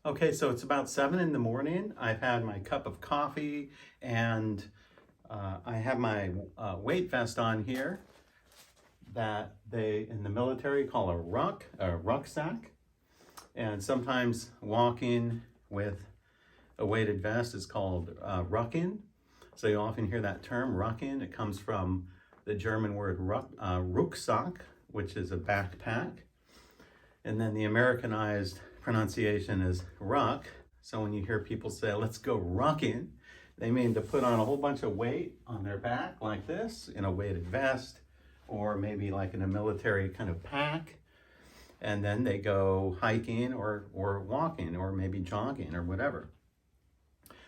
Okay, so it's about 7 in the morning. I've had my cup of coffee and I have my weight vest on here that they in the military call a rucksack. And sometimes walking with a weighted vest is called rucking. So you often hear that term, rucking. It comes from the German word Rucksack, which is a backpack. And then the Americanized pronunciation is ruck. So when you hear people say, let's go rucking, they mean to put on a whole bunch of weight on their back like this in a weighted vest, or maybe like in a military kind of pack. And then they go hiking or walking or maybe jogging or whatever.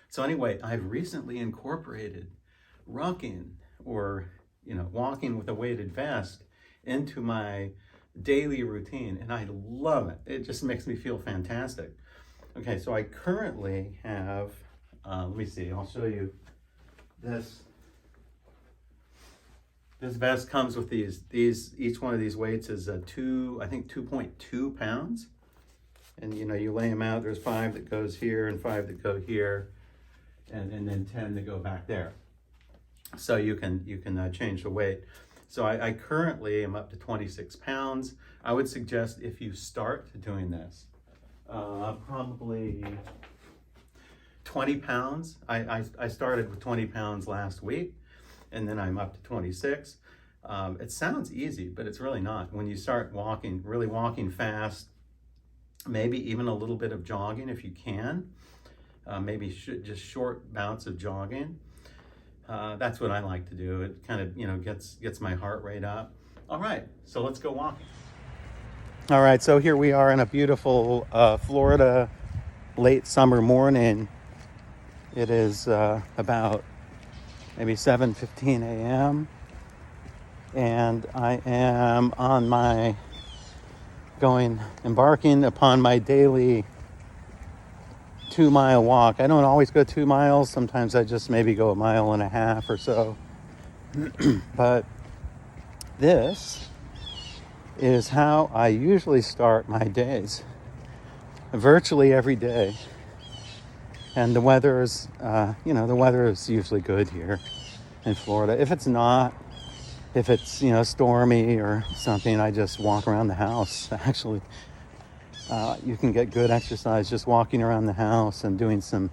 So anyway, I've recently incorporated rucking or, walking with a weighted vest into my daily routine, and I love it. It just makes me feel fantastic. Okay, so I currently have, let me see, I'll show you this. This vest comes with each one of these weights is I think 2.2 pounds. And you lay them out, there's 5 that goes here and 5 that go here, and then 10 that go back there. So you can change the weight. So I currently am up to 26 pounds. I would suggest if you start doing this, probably 20 pounds. I started with 20 pounds last week, and then I'm up to 26. It sounds easy, but it's really not. When you start walking, really walking fast, maybe even a little bit of jogging if you can, maybe just short bouts of jogging. That's what I like to do. It kind of, gets my heart rate up. All right, so let's go walking. All right, so here we are in a beautiful Florida late summer morning. It is about maybe 7:15 a.m. and I am embarking upon my daily 2-mile walk. I don't always go 2 miles. Sometimes I just maybe go 1.5 miles or so. But this is how I usually start my days, virtually every day. And the weather is, usually good here in Florida. If it's not, if it's, stormy or something, I just walk around the house. Actually, you can get good exercise just walking around the house and doing some,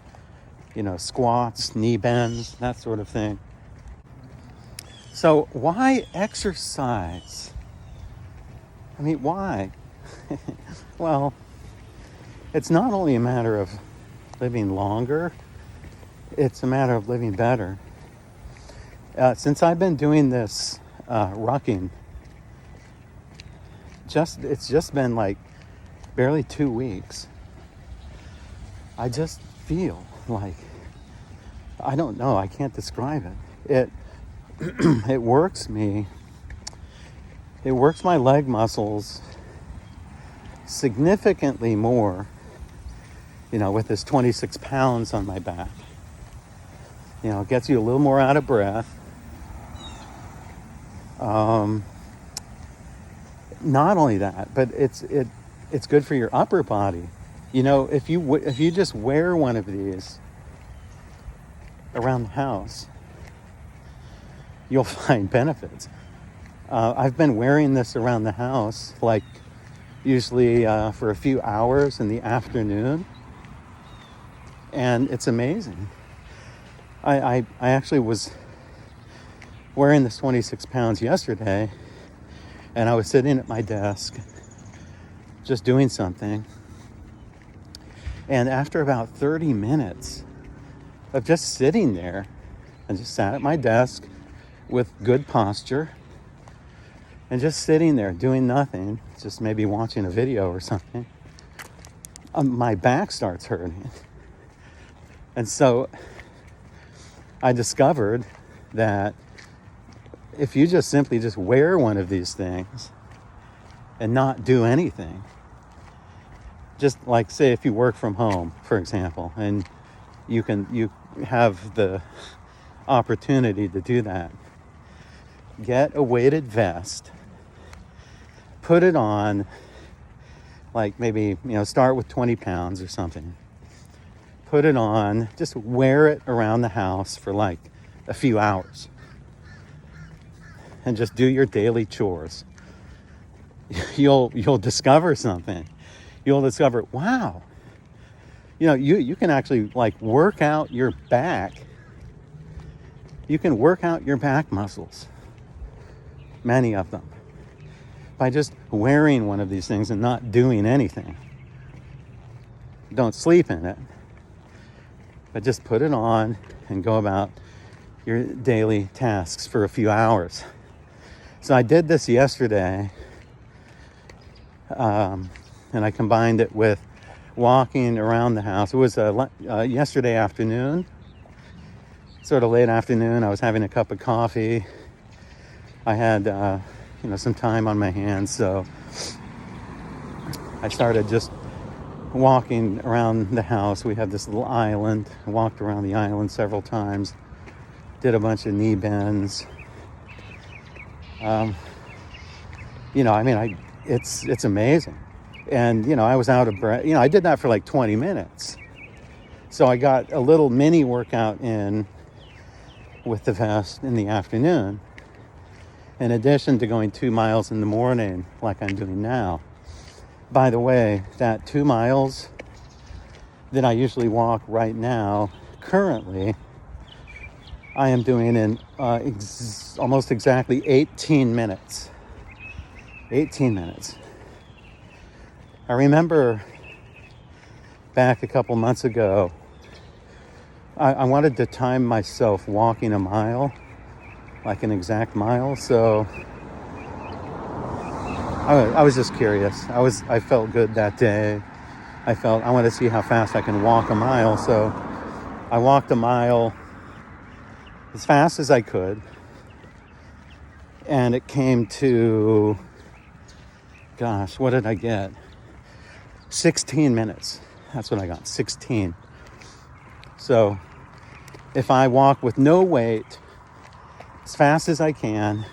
squats, knee bends, that sort of thing. So why exercise? I mean, why? Well, it's not only a matter of living longer, it's a matter of living better. Since I've been doing this rucking, it's just been like barely 2 weeks. I just feel like, I don't know, I can't describe it. It works my leg muscles significantly more, with this 26 pounds on my back. It gets you a little more out of breath. Not only that, but it's good for your upper body. If you just wear one of these around the house, you'll find benefits. I've been wearing this around the house, like usually for a few hours in the afternoon, and it's amazing. I actually was wearing this 26 pounds yesterday, and I was sitting at my desk just doing something, and after about 30 minutes of just sitting there, I just sat at my desk with good posture and just sitting there doing nothing, just maybe watching a video or something, my back starts hurting. And so I discovered that if you just simply just wear one of these things and not do anything, just like say if you work from home, for example, and you have the opportunity to do that, get a weighted vest, put it on, like maybe, start with 20 pounds or something. Put it on, just wear it around the house for like a few hours. And just do your daily chores. You'll discover something. You'll discover, wow, you can actually like work out your back. You can work out your back muscles, many of them, by just wearing one of these things and not doing anything. Don't sleep in it, but just put it on and go about your daily tasks for a few hours. So I did this yesterday, and I combined it with walking around the house. It was yesterday afternoon, sort of late afternoon. I was having a cup of coffee. I had some time on my hands, so I started just walking around the house. We had this little island. I walked around the island several times, did a bunch of knee bends. It's amazing. And, I was out of breath. I did that for like 20 minutes. So I got a little mini workout in with the vest in the afternoon, in addition to going 2 miles in the morning like I'm doing now. By the way, that 2 miles that I usually walk right now, currently, I am doing in almost exactly 18 minutes. 18 minutes. I remember back a couple months ago, I wanted to time myself walking a mile, like an exact mile. So I was just curious. I felt good that day. I wanted to see how fast I can walk a mile. So I walked a mile as fast as I could. And it came to, gosh, what did I get? 16 minutes. That's what I got, 16. So if I walk with no weight, as fast as I can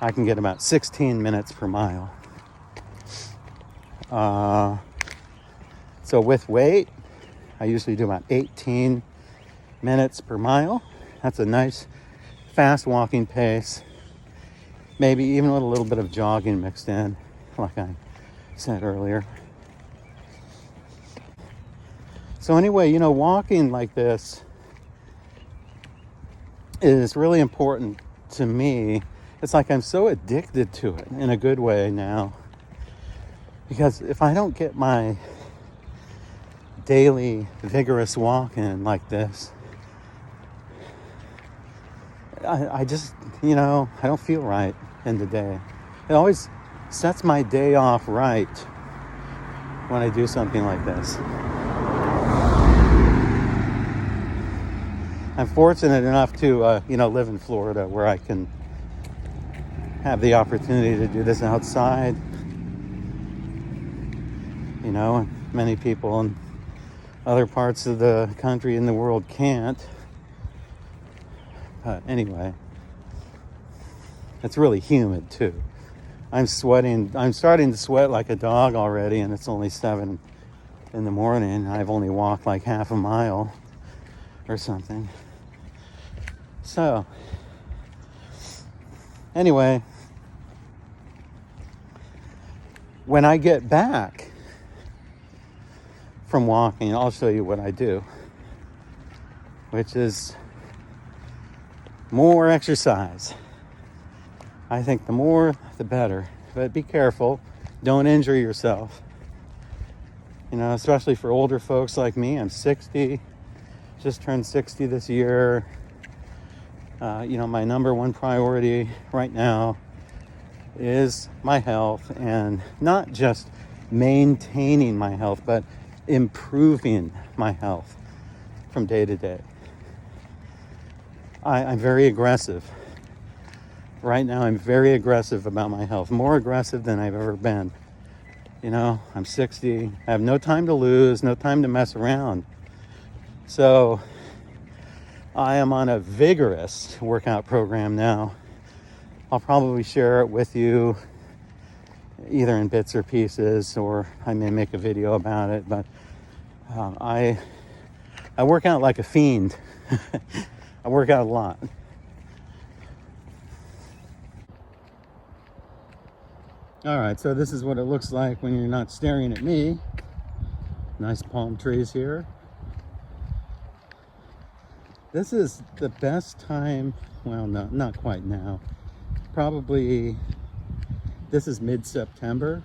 get about 16 minutes per mile. So with weight, I usually do about 18 minutes per mile. That's a nice, fast walking pace. Maybe even with a little bit of jogging mixed in, like I said earlier. So anyway, walking like this is really important to me. It's like I'm so addicted to it in a good way now. Because if I don't get my daily vigorous walk in like this, I just, I don't feel right in the day. It always sets my day off right when I do something like this. I'm fortunate enough to, live in Florida where I can have the opportunity to do this outside. Many people in other parts of the country and the world can't. But anyway, it's really humid too. I'm sweating. I'm starting to sweat like a dog already, and it's only 7 in the morning. I've only walked like half a mile or something. So, anyway, when I get back from walking, I'll show you what I do, which is more exercise. I think the more, the better. But be careful. Don't injure yourself. Especially for older folks like me. I'm 60. Just turned 60 this year. My number one priority right now is my health, and not just maintaining my health, but improving my health from day to day. I'm very aggressive. Right now, I'm very aggressive about my health, more aggressive than I've ever been. I'm 60. I have no time to lose, no time to mess around. So I am on a vigorous workout program now. I'll probably share it with you either in bits or pieces, or I may make a video about it. But I work out like a fiend. I work out a lot. All right, so this is what it looks like when you're not staring at me. Nice palm trees here. This is the best time, well, no, not quite now. Probably, this is mid-September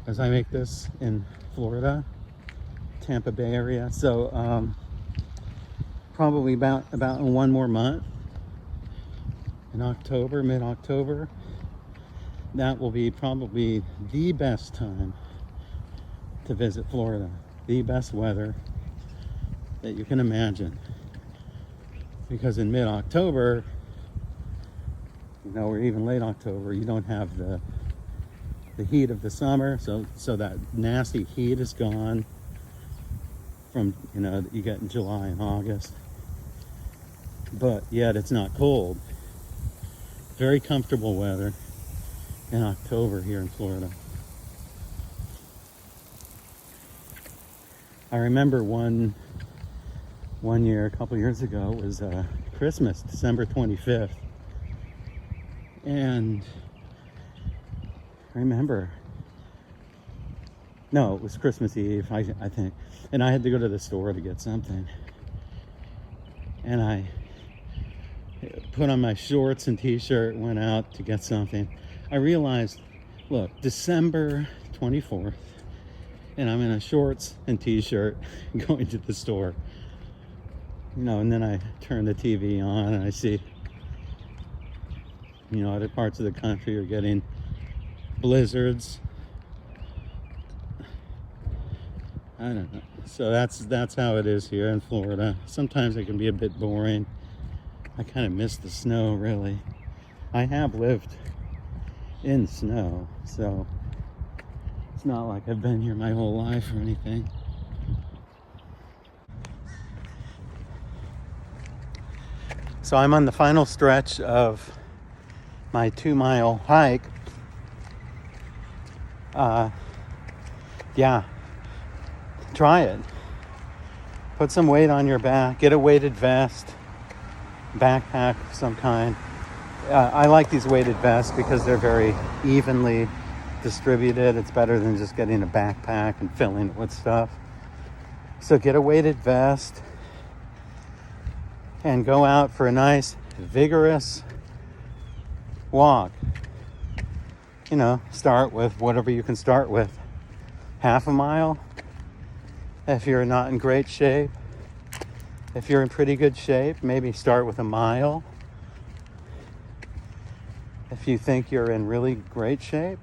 as I make this in Florida, Tampa Bay area. So probably about in one more month, in October, mid-October, that will be probably the best time to visit Florida. The best weather that you can imagine. Because in mid-October, or even late October, you don't have the heat of the summer, so that nasty heat is gone from, that you get in July and August. But yet it's not cold. Very comfortable weather in October here in Florida. I remember one year, a couple years ago, it was Christmas, December 25th. And I remember, no, it was Christmas Eve, I think. And I had to go to the store to get something. And I put on my shorts and t-shirt, went out to get something. I realized, look, December 24th, and I'm in a shorts and t-shirt going to the store. And then I turn the TV on and I see, other parts of the country are getting blizzards. I don't know. So that's how it is here in Florida. Sometimes it can be a bit boring. I kind of miss the snow, really. I have lived in snow, so it's not like I've been here my whole life or anything. So I'm on the final stretch of my 2-mile hike. Yeah, try it. Put some weight on your back, get a weighted vest, backpack of some kind. I like these weighted vests because they're very evenly distributed. It's better than just getting a backpack and filling it with stuff. So get a weighted vest and go out for a nice, vigorous walk. Start with whatever you can start with. Half a mile, if you're not in great shape. If you're in pretty good shape, maybe start with a mile. If you think you're in really great shape,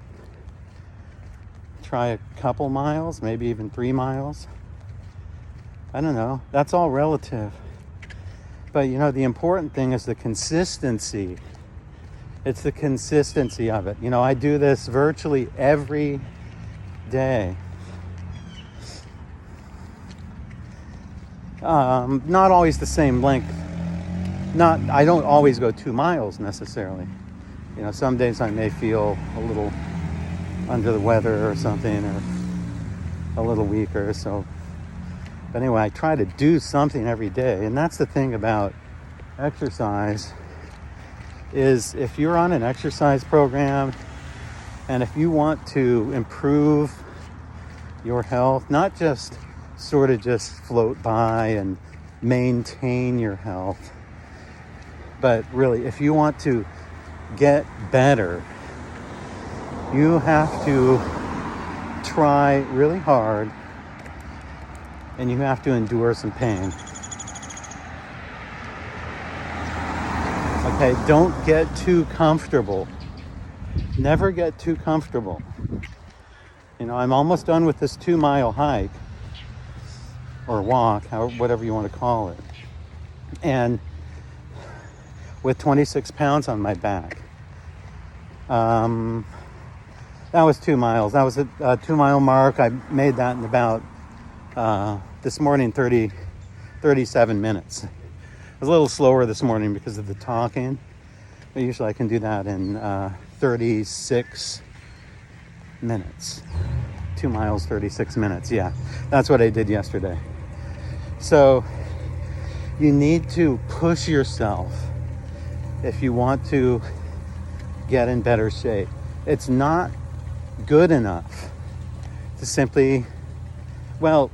try a couple miles, maybe even 3 miles. I don't know. That's all relative. But the important thing is the consistency. It's the consistency of it. I do this virtually every day. Not always the same length. I don't always go 2 miles necessarily. Some days I may feel a little under the weather or something, or a little weaker. But anyway, I try to do something every day. And that's the thing about exercise, is if you're on an exercise program and if you want to improve your health, not just sort of just float by and maintain your health, but really, if you want to get better, you have to try really hard and you have to endure some pain. Okay, don't get too comfortable. Never get too comfortable. I'm almost done with this 2-mile hike or walk, whatever you want to call it. And with 26 pounds on my back. That was 2 miles. That was a 2-mile mark. I made that in about, this morning, 37 minutes. I was a little slower this morning because of the talking. But usually I can do that in 36 minutes. 2 miles, 36 minutes. Yeah, that's what I did yesterday. So you need to push yourself if you want to get in better shape. It's not good enough to simply, well,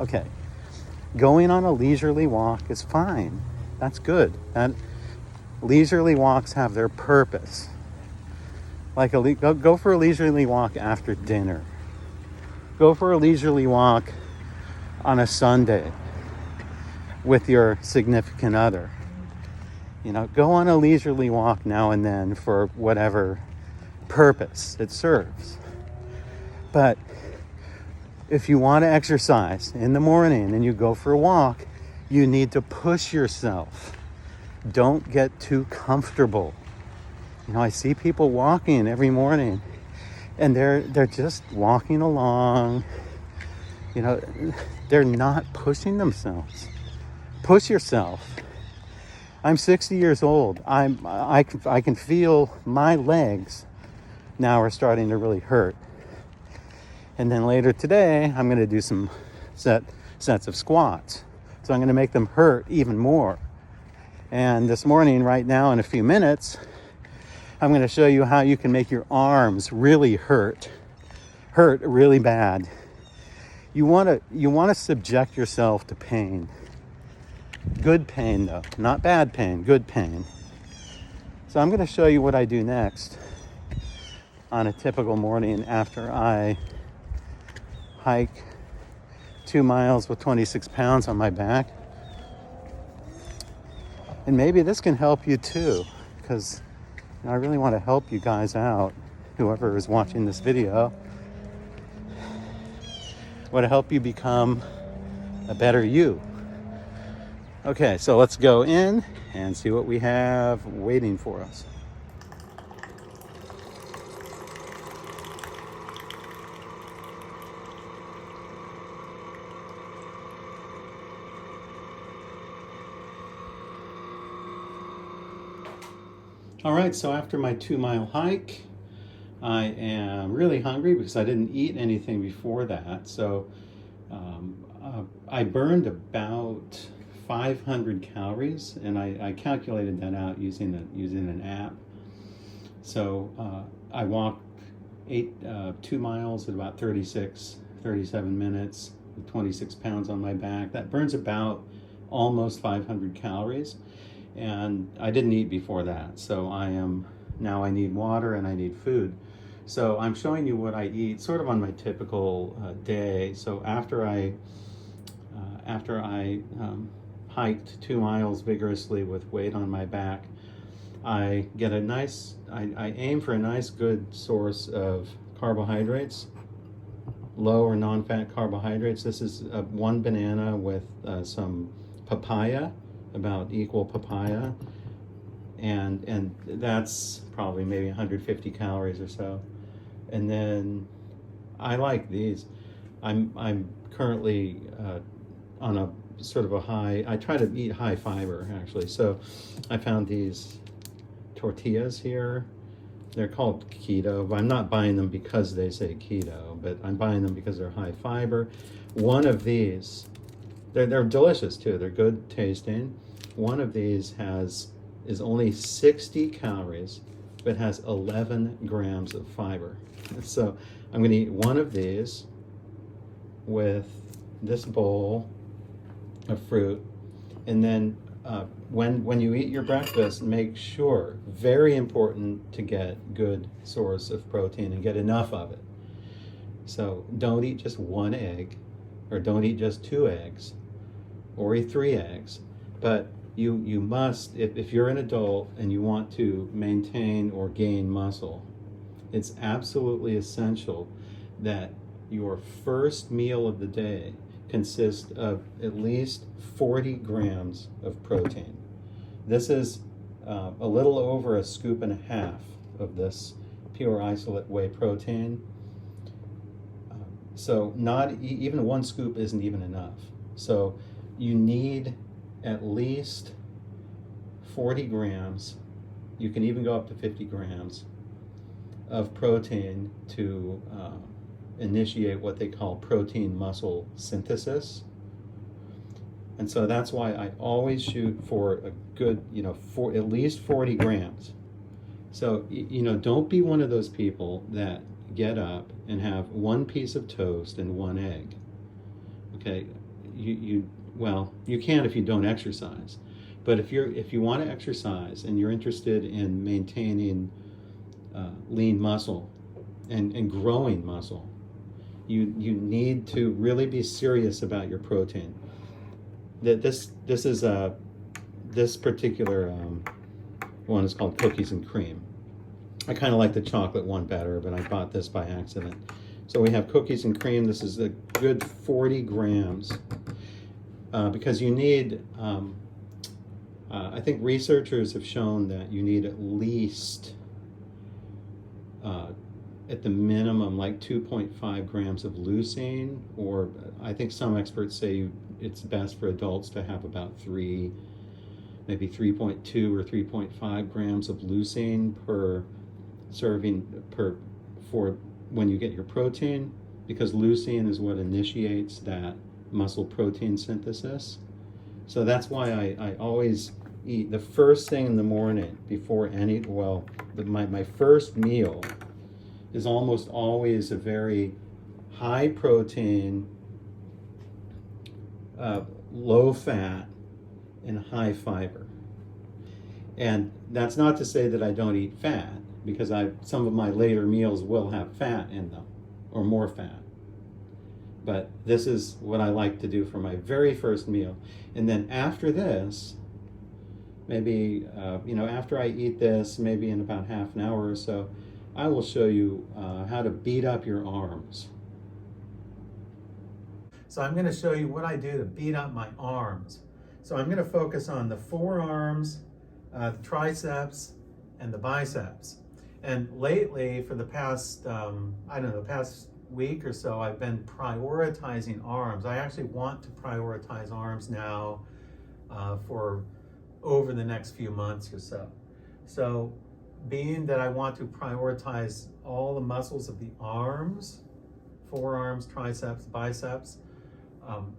okay, going on a leisurely walk is fine. That's good. That leisurely walks have their purpose. Like go for a leisurely walk after dinner. Go for a leisurely walk on a Sunday with your significant other. You know, go on a leisurely walk now and then for whatever purpose it serves. But if you want to exercise in the morning and you go for a walk, you need to push yourself. Don't get too comfortable. You know, I see people walking every morning and they're just walking along. You know, they're not pushing themselves. Push yourself. I'm 60 years old. I can feel my legs now are starting to really hurt. And then later today, I'm going to do some sets of squats. So I'm going to make them hurt even more. And this morning, right now, in a few minutes, I'm going to show you how you can make your arms really hurt really bad. You want to subject yourself to pain. Good pain though, not bad pain, good pain. So I'm going to show you what I do next on a typical morning after I hike 2 miles with 26 pounds on my back. And maybe this can help you too, because I really want to help you guys out, whoever is watching this video. I want to help you become a better you. Okay, so let's go in and see what we have waiting for us. All right, so after my 2 mile hike, I am really hungry because I didn't eat anything before that. So I burned about 500 calories, and I calculated that out using an app. So I walked 2 miles at about 37 minutes with 26 pounds on my back. That burns about almost 500 calories. And I didn't eat before that, so I need water and I need food. So I'm showing you what I eat sort of on my typical day. So after I hiked 2 miles vigorously with weight on my back, I aim for a nice good source of carbohydrates, low or non-fat carbohydrates. This is one banana with some papaya, about equal papaya, and that's probably maybe 150 calories or so. And then I like these. I'm currently on a sort of a high, I try to eat high fiber actually. So I found these tortillas here. They're called keto, but I'm not buying them because they say keto, but I'm buying them because they're high fiber. One of these, they're delicious too. They're good tasting. One of these is only 60 calories, but has 11 grams of fiber. So I'm going to eat one of these with this bowl of fruit, and then when you eat your breakfast, make sure, very important, to get good source of protein and get enough of it. So don't eat just one egg, or don't eat just 2 eggs, or eat 3 eggs, but you must, if you're an adult and you want to maintain or gain muscle, it's absolutely essential that your first meal of the day consists of at least 40 grams of protein. This is a little over a scoop and a half of this pure isolate whey protein. So not even 1 scoop isn't even enough. So you need at least 40 grams. You can even go up to 50 grams of protein to initiate what they call protein muscle synthesis. And so that's why I always shoot for a good, for at least 40 grams. So, don't be one of those people that get up and have one piece of toast and one egg. Okay, well, you can if you don't exercise. But if you want to exercise and you're interested in maintaining lean muscle and growing muscle, you need to really be serious about your protein. This particular one is called cookies and cream. I kind of like the chocolate one better, but I bought this by accident. So we have cookies and cream. This is a good 40 grams because you need, I think researchers have shown that you need at least, at the minimum, like 2.5 grams of leucine, or I think some experts say it's best for adults to have about maybe 3.2 or 3.5 grams of leucine per serving for when you get your protein, because leucine is what initiates that muscle protein synthesis. So that's why I always eat the first thing in the morning before my first meal is almost always a very high protein, low fat, and high fiber. And that's not to say that I don't eat fat, because some of my later meals will have fat in them, or more fat. But this is what I like to do for my very first meal. And then after this, maybe, after I eat this, maybe in about half an hour or so, I will show you how to beat up your arms. So I'm going to show you what I do to beat up my arms. So I'm going to focus on the forearms, the triceps, and the biceps. And lately, for the past, past week or so, I've been prioritizing arms. I actually want to prioritize arms now for over the next few months or so. So being that I want to prioritize all the muscles of the arms, forearms, triceps, biceps,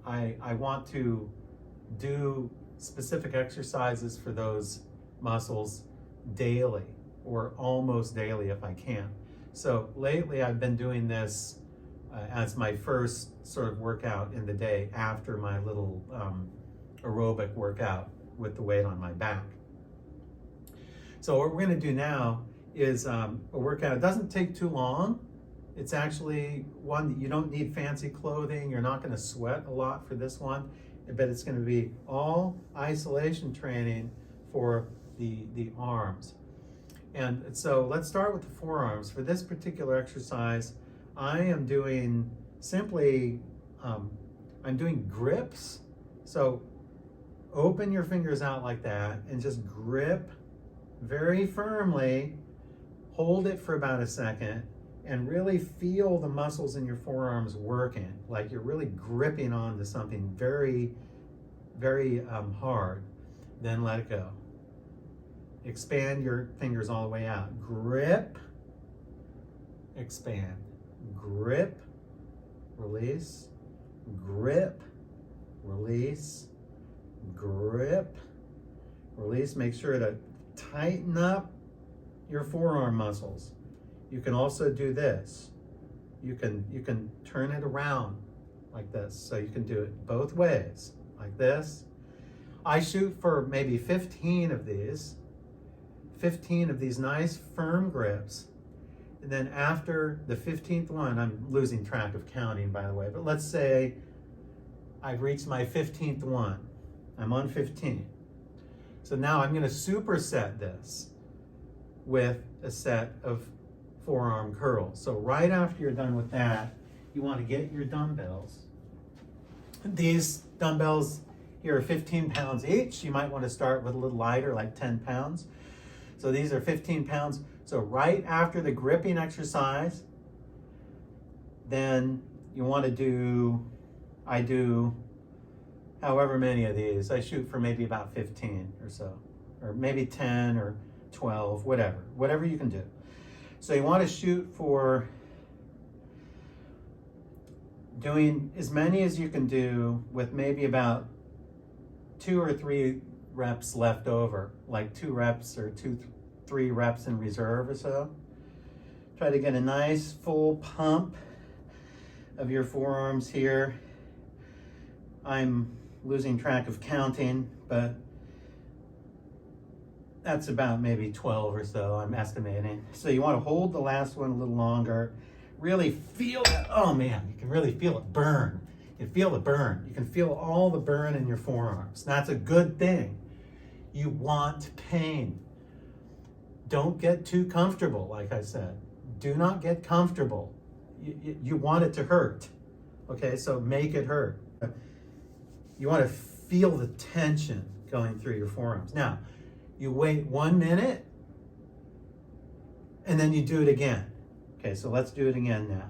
I want to do specific exercises for those muscles daily, or almost daily if I can. So lately I've been doing this as my first sort of workout in the day after my little aerobic workout with the weight on my back. So what we're going to do now is a workout. It doesn't take too long. It's actually one that you don't need fancy clothing. You're not going to sweat a lot for this one, but it's going to be all isolation training for the arms. And so let's start with the forearms. For this particular exercise, I am doing simply, I'm doing grips. So open your fingers out like that and just grip very firmly. Hold it for about a second and really feel the muscles in your forearms working, like you're really gripping onto something very, very hard. Then let it go. Expand your fingers all the way out. Grip, expand. Grip, release. Grip, release. Grip, release. Make sure to tighten up your forearm muscles. You can also do this. You can turn it around like this. So you can do it both ways, like this. I shoot for maybe 15 of these nice firm grips. And then after the 15th one, I'm losing track of counting, by the way, but let's say I've reached my 15th one. I'm on 15. So now I'm going to superset this with a set of forearm curls. So right after you're done with that, you want to get your dumbbells. These dumbbells here are 15 pounds each. You might want to start with a little lighter, like 10 pounds. So these are 15 pounds. So right after the gripping exercise, then you want to do, I do however many of these. I shoot for maybe about 15 or so, or maybe 10 or 12, whatever you can do. So you want to shoot for doing as many as you can do with maybe about 2 or 3 reps left over, like 2 reps or 3 reps in reserve or so. Try to get a nice full pump of your forearms here. I'm losing track of counting, but that's about maybe 12 or so, I'm estimating. So you want to hold the last one a little longer. Really feel it. Oh man, you can really feel it burn. You can feel the burn. You can feel all the burn in your forearms. That's a good thing. You want pain. Don't get too comfortable, like I said. Do not get comfortable. You want it to hurt. Okay, so make it hurt. You want to feel the tension going through your forearms. Now, you wait 1 minute and then you do it again. Okay, so let's do it again now.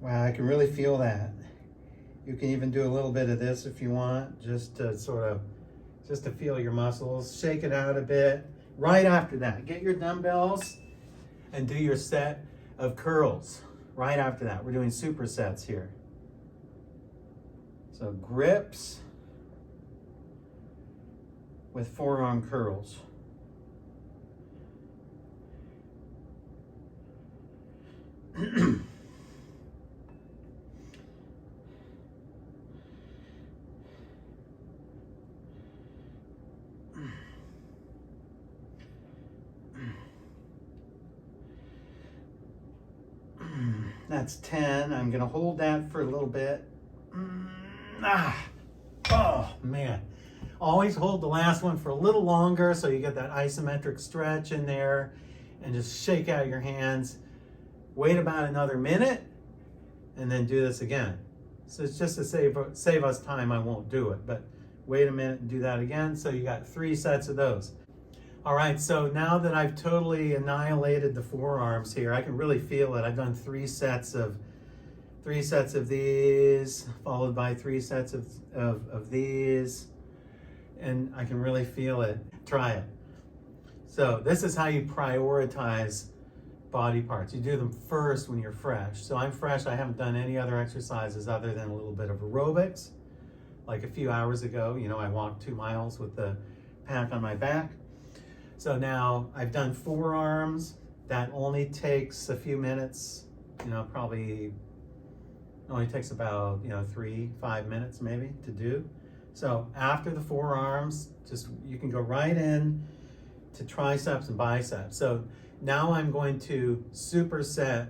Wow, I can really feel that. You can even do a little bit of this if you want, just to feel your muscles. Shake it out a bit. Right after that, get your dumbbells and do your set of curls. Right after that, we're doing supersets here. So grips with forearm curls. That's 10. I'm gonna hold that for a little bit. Oh man. Always hold the last one for a little longer so you get that isometric stretch in there, and just shake out your hands. Wait about another minute and then do this again. So it's just to save us time, I won't do it, but wait a minute and do that again. So you got 3 sets of those. All right, so now that I've totally annihilated the forearms here, I can really feel it. I've done 3 sets of these, followed by 3 sets of these, and I can really feel it. Try it. So this is how you prioritize body parts. You do them first when you're fresh. So I'm fresh. I haven't done any other exercises other than a little bit of aerobics. Like a few hours ago, I walked 2 miles with the pack on my back. So now I've done forearms. That only takes a few minutes, probably only takes about 3-5 minutes maybe to do. So after the forearms, you can go right in to triceps and biceps. So now I'm going to superset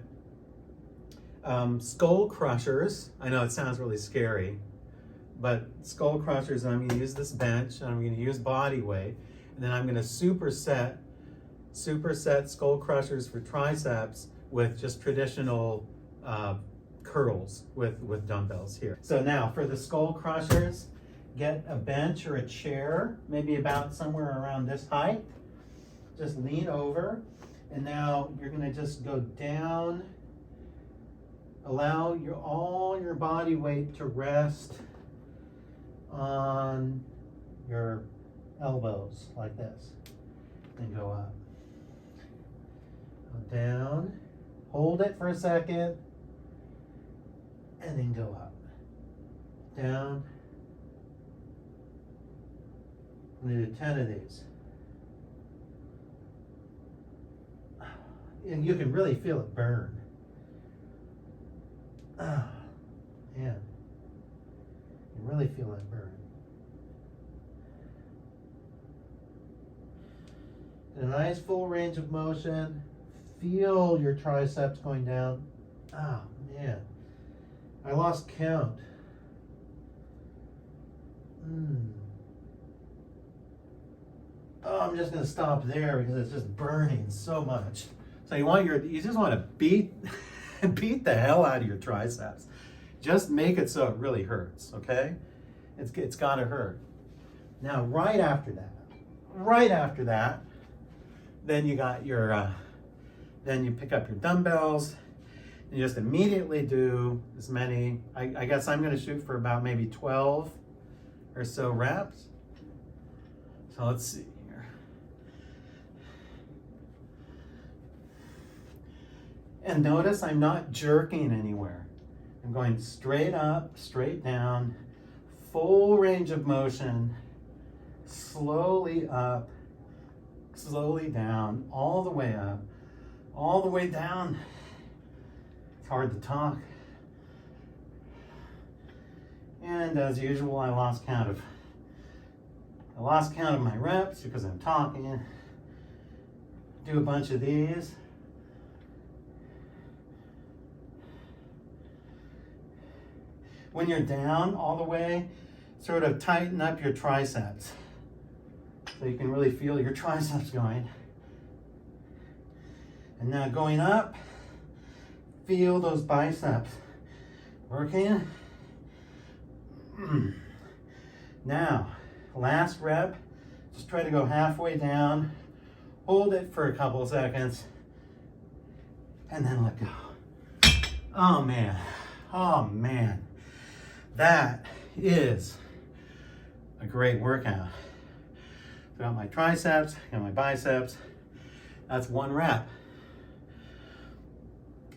skull crushers. I know it sounds really scary, but skull crushers, and I'm going to use this bench, and I'm going to use body weight. And then I'm going to superset skull crushers for triceps with just traditional curls with dumbbells here. So now for the skull crushers, get a bench or a chair, maybe about somewhere around this height. Just lean over, and now you're going to just go down. Allow all your body weight to rest on your elbows like this, and go up, go down, hold it for a second, and then go up, down. I'm going to do 10 of these, and you can really feel it burn. Oh man, you really feel that burn. A nice full range of motion. Feel your triceps going down. Oh man, I lost count. Oh, I'm just gonna stop there because it's just burning so much. So you just want to beat the hell out of your triceps. Just make it so it really hurts. Okay, it's got to hurt. Now, right after that, then you got your, then you pick up your dumbbells and you just immediately do as many, I guess I'm gonna shoot for about maybe 12 or so reps. So let's see here. And notice I'm not jerking anywhere. I'm going straight up, straight down, full range of motion, slowly up, slowly down, all the way up, all the way down. It's hard to talk. And as usual, I lost count of my reps because I'm talking. Do a bunch of these. When you're down all the way, sort of tighten up your triceps so you can really feel your triceps going. And now going up, feel those biceps working. Now, last rep, just try to go halfway down, hold it for a couple of seconds, and then let go. Oh man, that is a great workout. Got my triceps, got my biceps, that's one rep.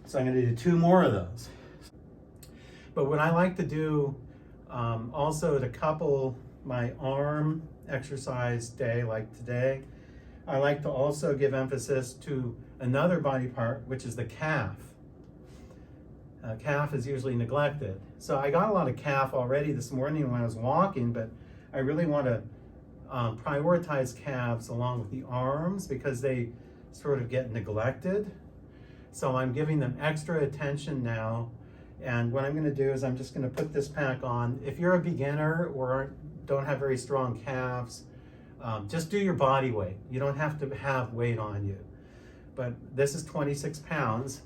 So I'm gonna do 2 more of those. But what I like to do also to couple my arm exercise day like today, I like to also give emphasis to another body part, which is the calf. Calf is usually neglected. So I got a lot of calf already this morning when I was walking, but I really want to prioritize calves along with the arms because they sort of get neglected. So I'm giving them extra attention now. And what I'm going to do is I'm just going to put this pack on. If you're a beginner or don't have very strong calves, just do your body weight. You don't have to have weight on you. But this is 26 pounds.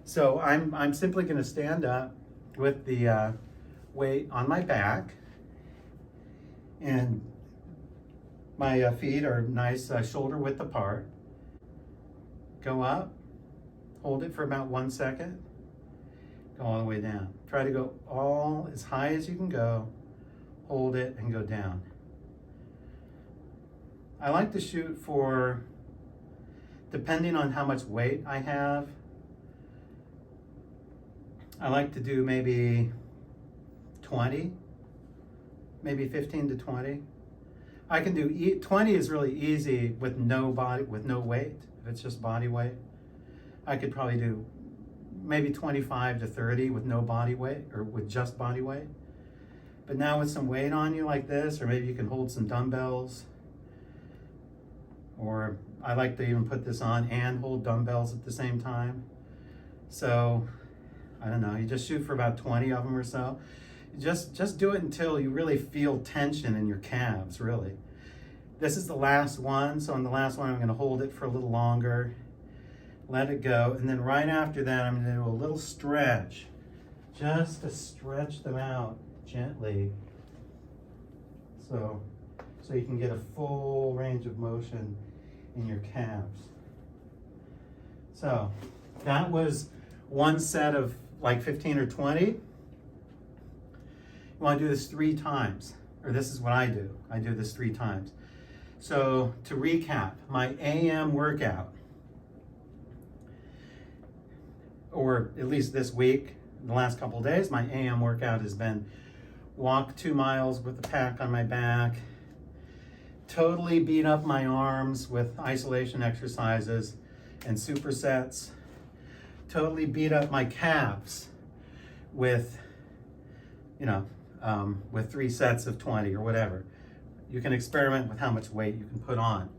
So I'm simply going to stand up with the weight on my back. And my feet are nice shoulder width apart. Go up, hold it for about 1 second. Go all the way down. Try to go all as high as you can go, hold it and go down. I like to shoot for, depending on how much weight I have, I like to do maybe 20, maybe 15 to 20. I can do 20 is really easy with no weight. If it's just body weight, I could probably do maybe 25 to 30 with no body weight or with just body weight. But now with some weight on you like this, or maybe you can hold some dumbbells, or I like to even put this on and hold dumbbells at the same time. So I don't know, you just shoot for about 20 of them or so. Just do it until you really feel tension in your calves, really. This is the last one, so on the last one I'm going to hold it for a little longer, let it go, and then right after that I'm going to do a little stretch, just to stretch them out gently, so you can get a full range of motion in your calves. So that was one set of like 15 or 20. You want to do this 3 times, or this is what I do. I do this 3 times. So to recap, my AM workout, or at least this week, the last couple of days, my AM workout has been walk 2 miles with the pack on my back, totally beat up my arms with isolation exercises and supersets, totally beat up my calves with, with 3 sets of 20 or whatever. You can experiment with how much weight you can put on.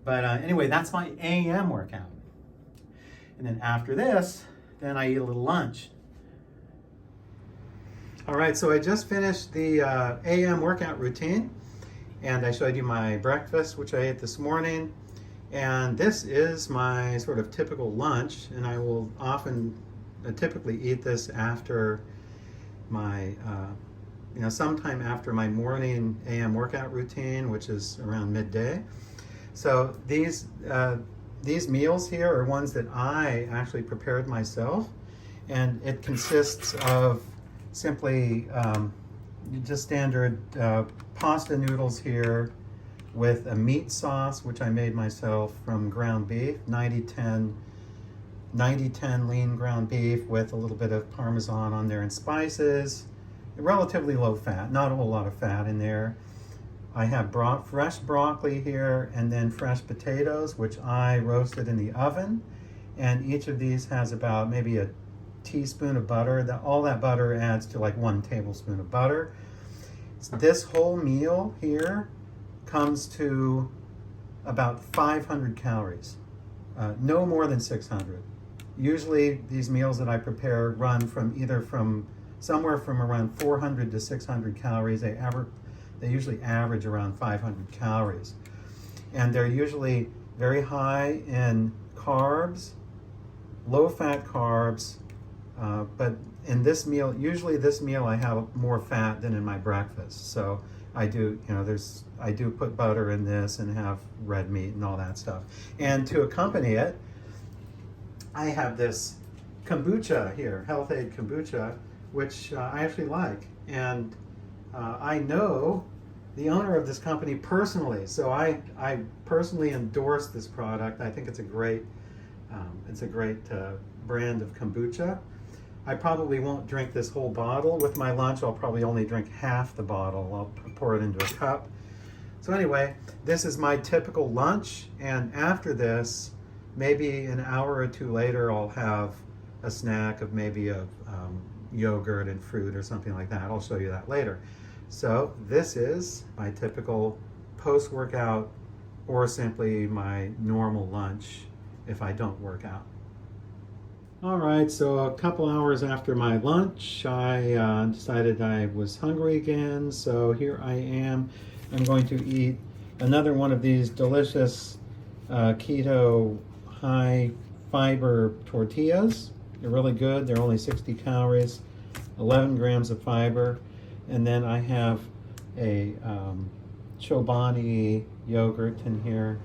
But anyway, that's my AM workout. And then after this, then I eat a little lunch. All right, so I just finished the AM workout routine, and I showed you my breakfast, which I ate this morning. And this is my sort of typical lunch, and I will often typically eat this after my sometime after my morning AM workout routine, which is around midday. So these meals here are ones that I actually prepared myself, and it consists of simply just standard pasta noodles here with a meat sauce, which I made myself from ground beef, 90-10 lean ground beef with a little bit of Parmesan on there and spices, relatively low fat, not a whole lot of fat in there. I have fresh broccoli here, and then fresh potatoes, which I roasted in the oven. And each of these has about maybe a teaspoon of butter. All that butter adds to like 1 tablespoon of butter. So this whole meal here comes to about 500 calories, no more than 600. Usually these meals that I prepare run from somewhere from around 400 to 600 calories. They usually average around 500 calories. And they're usually very high in carbs, low-fat carbs, but in this meal, usually this meal I have more fat than in my breakfast. So I do put butter in this and have red meat and all that stuff. And to accompany it, I have this kombucha here, Health Aid kombucha, which I actually like. And I know the owner of this company personally, so I personally endorse this product. I think it's a great brand of kombucha. I probably won't drink this whole bottle. With my lunch, I'll probably only drink half the bottle. I'll pour it into a cup. So anyway, this is my typical lunch, and after this, maybe an hour or two later, I'll have a snack of maybe a yogurt and fruit or something like that. I'll show you that later. So this is my typical post-workout, or simply my normal lunch if I don't work out. All right, so a couple hours after my lunch, I decided I was hungry again. So here I am. I'm going to eat another one of these delicious keto high fiber tortillas. They're really good. They're only 60 calories, 11 grams of fiber. And then I have a Chobani yogurt in here.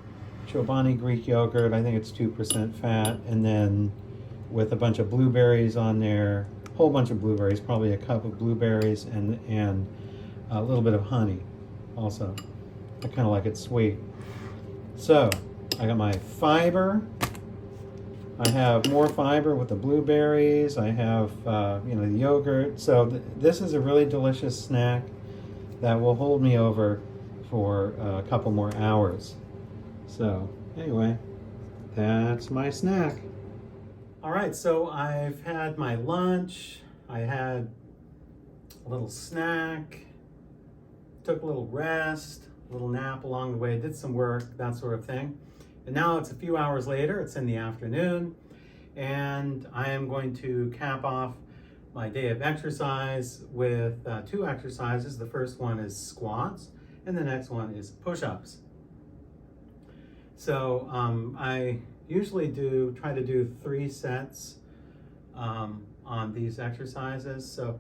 Chobani Greek yogurt, I think it's 2% fat. And then with a bunch of blueberries on there, a whole bunch of blueberries, probably a cup of blueberries, and a little bit of honey also. I kind of like it sweet. So I got my fiber. I have more fiber with the blueberries. I have the yogurt. So this is a really delicious snack that will hold me over for a couple more hours. So anyway, that's my snack. All right, so I've had my lunch. I had a little snack, took a little rest, a little nap along the way, did some work, that sort of thing. And now it's a few hours later, it's in the afternoon, and I am going to cap off my day of exercise with 2 exercises. The first one is squats, and the next one is push-ups. So I usually try to do 3 sets on these exercises. So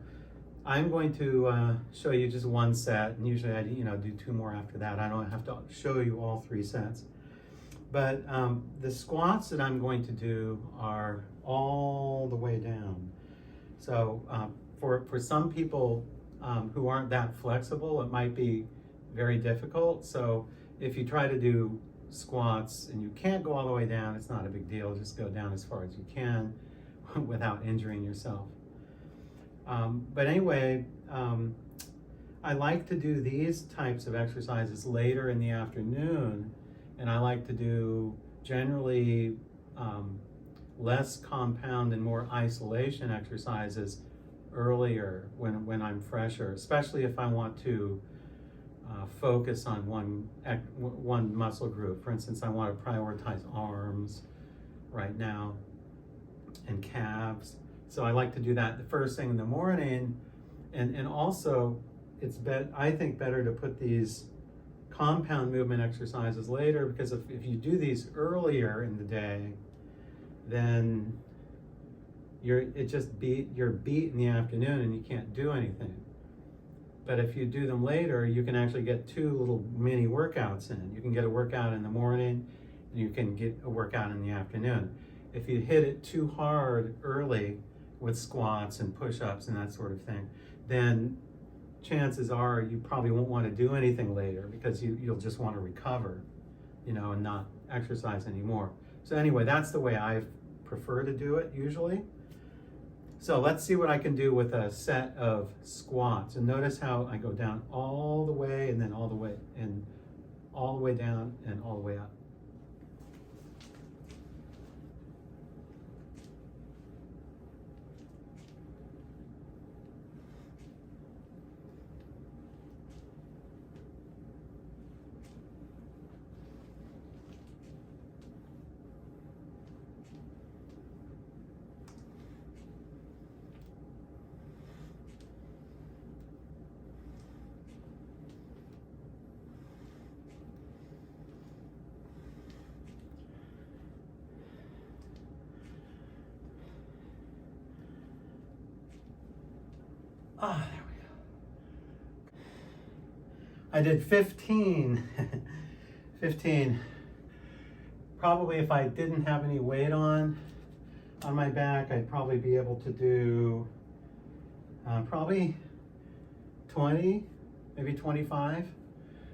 I'm going to show you just 1 set, and usually I do 2 more after that. I don't have to show you all 3 sets. But the squats that I'm going to do are all the way down. So for some people who aren't that flexible, it might be very difficult. So if you try to do squats and you can't go all the way down, it's not a big deal. Just go down as far as you can without injuring yourself. But anyway, I like to do these types of exercises later in the afternoon, and I like to do generally less compound and more isolation exercises earlier when I'm fresher, especially if I want to focus on one muscle group. For instance, I want to prioritize arms right now and calves. So I like to do that the first thing in the morning, and also I think better to put these compound movement exercises later, because if you do these earlier in the day, then you're beat in the afternoon and you can't do anything. But if you do them later, you can actually get two little mini workouts in. You can get a workout in the morning, and you can get a workout in the afternoon. If you hit it too hard early with squats and push-ups and that sort of thing, then chances are you probably won't want to do anything later because you'll just want to recover, and not exercise anymore. So anyway, that's the way I prefer to do it usually. So let's see what I can do with a set of squats. And notice how I go down all the way and then all the way and all the way down and all the way up. Ah, there we go. I did 15. 15. Probably if I didn't have any weight on my back, I'd probably be able to do probably 20, maybe 25,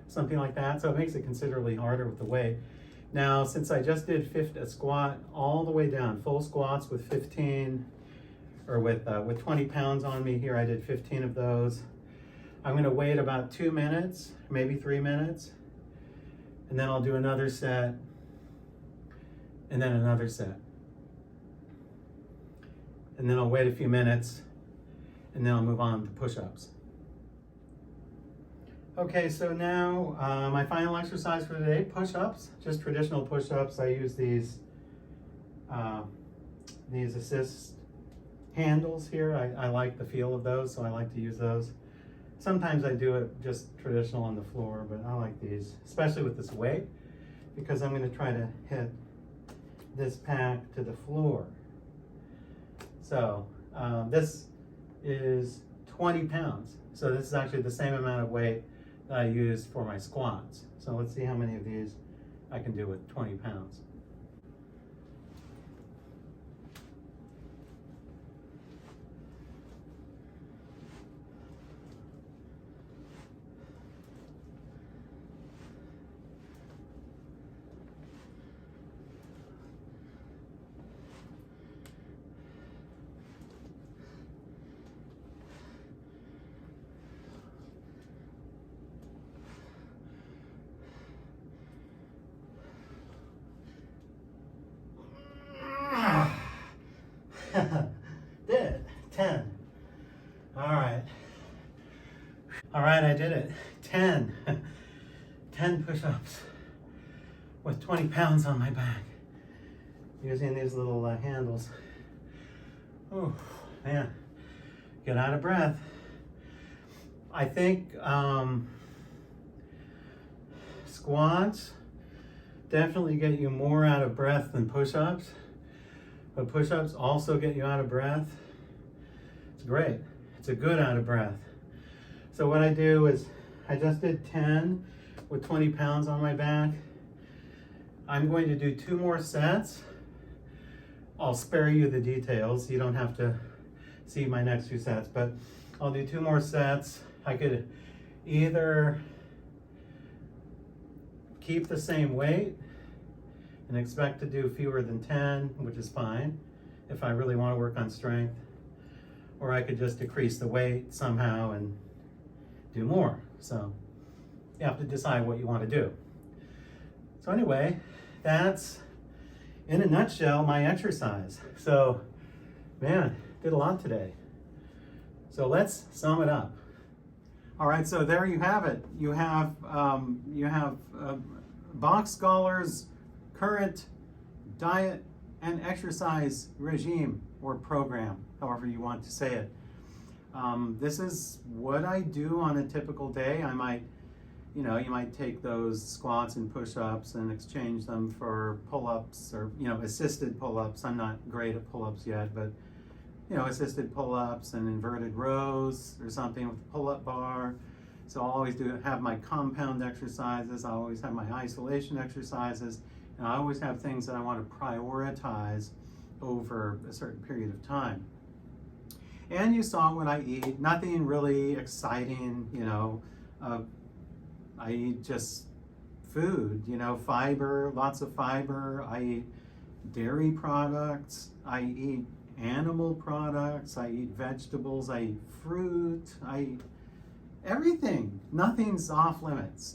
something like that. So it makes it considerably harder with the weight. Now, since I just did a squat all the way down, full squats with 15, or with 20 pounds on me here, I did 15 of those. I'm gonna wait about 2 minutes, maybe 3 minutes, and then I'll do another set, and then another set. And then I'll wait a few minutes, and then I'll move on to push-ups. Okay, so now my final exercise for today, push-ups, just traditional push-ups. I use these assist handles here. I like the feel of those, so I like to use those. Sometimes I do it just traditional on the floor, but I like these, especially with this weight, because I'm going to try to hit this pack to the floor. So this is 20 pounds. So this is actually the same amount of weight that I use for my squats. So let's see how many of these I can do with 20 pounds. Did it. 10. All right. All right, I did it. 10. 10 push-ups with 20 pounds on my back using these little handles. Oh, man. Get out of breath. I think squats definitely get you more out of breath than push-ups. But push-ups also get you out of breath. It's great. It's a good out of breath. So what I do is I just did 10 with 20 pounds on my back. I'm going to do 2 more sets. I'll spare you the details. You don't have to see my next 2 sets, but I'll do 2 more sets. I could either keep the same weight and expect to do fewer than 10, which is fine if I really want to work on strength, or I could just decrease the weight somehow and do more. So you have to decide what you want to do. So anyway, that's in a nutshell my exercise. So man, did a lot today. So let's sum it up. All right, so there you have it. You have Box Scholar's current diet and exercise regime or program, however you want to say it. This is what I do on a typical day. I might, you might take those squats and push-ups and exchange them for pull-ups or, assisted pull-ups. I'm not great at pull-ups yet, but assisted pull-ups and inverted rows or something with the pull-up bar. So I'll always have my compound exercises, I always have my isolation exercises, and I always have things that I want to prioritize over a certain period of time. And you saw what I eat, nothing really exciting, I eat just food, fiber, lots of fiber. I eat dairy products, I eat animal products, I eat vegetables, I eat fruit, I eat everything. Nothing's off limits,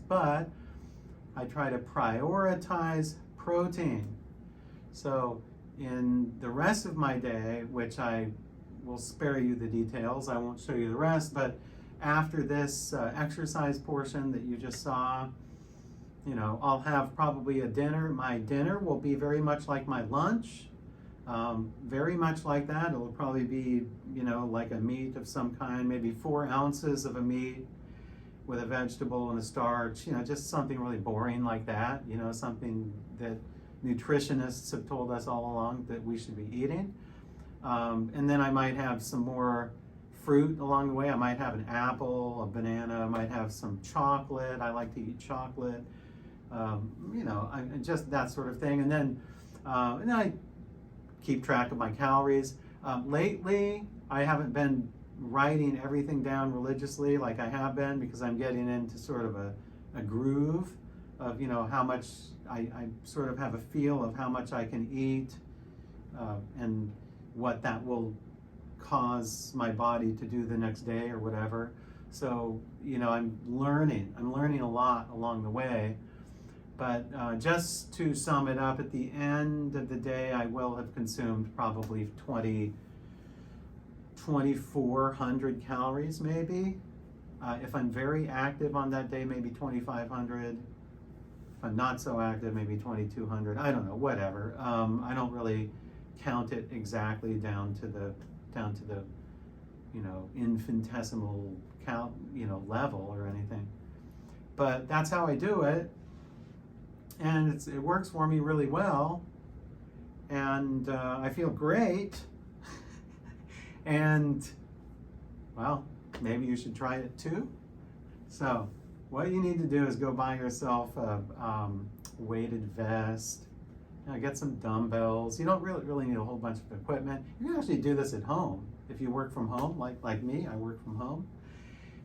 but I try to prioritize protein. So in the rest of my day, which I will spare you the details, I won't show you the rest, but after this exercise portion that you just saw, I'll have probably a dinner. My dinner will be very much like my lunch, very much like that. It'll probably be, like a meat of some kind, maybe 4 ounces of a meat with a vegetable and a starch, just something really boring like that, something that nutritionists have told us all along that we should be eating. And then I might have some more fruit along the way. I might have an apple, a banana, I might have some chocolate. I like to eat chocolate, just that sort of thing. And then I keep track of my calories. Lately, I haven't been writing everything down religiously like I have been, because I'm getting into sort of a groove of, how much I sort of have a feel of how much I can eat and what that will cause my body to do the next day or whatever. So, I'm learning a lot along the way. But just to sum it up, at the end of the day, I will have consumed probably 2,400 calories maybe. If I'm very active on that day, maybe 2,500. If I'm not so active, maybe 2,200. I don't know, whatever. I don't really count it exactly down to the infinitesimal count, level or anything. But that's how I do it. And it works for me really well, and I feel great. And well, maybe you should try it too. So what you need to do is go buy yourself a weighted vest, get some dumbbells. You don't really need a whole bunch of equipment. You can actually do this at home if you work from home, like me. I work from home.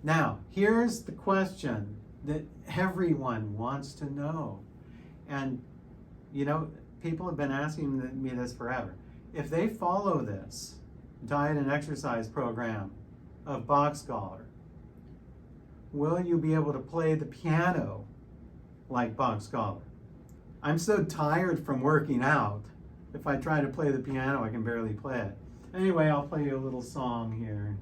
Now here's the question that everyone wants to know. And, people have been asking me this forever. If they follow this diet and exercise program of Box Scholar, will you be able to play the piano like Box Scholar? I'm so tired from working out. If I try to play the piano, I can barely play it. Anyway, I'll play you a little song here.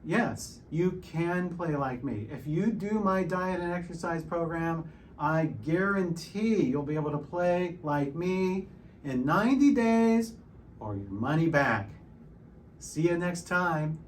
Yes, you can play like me. If you do my diet and exercise program, I guarantee you'll be able to play like me in 90 days or your money back. See you next time.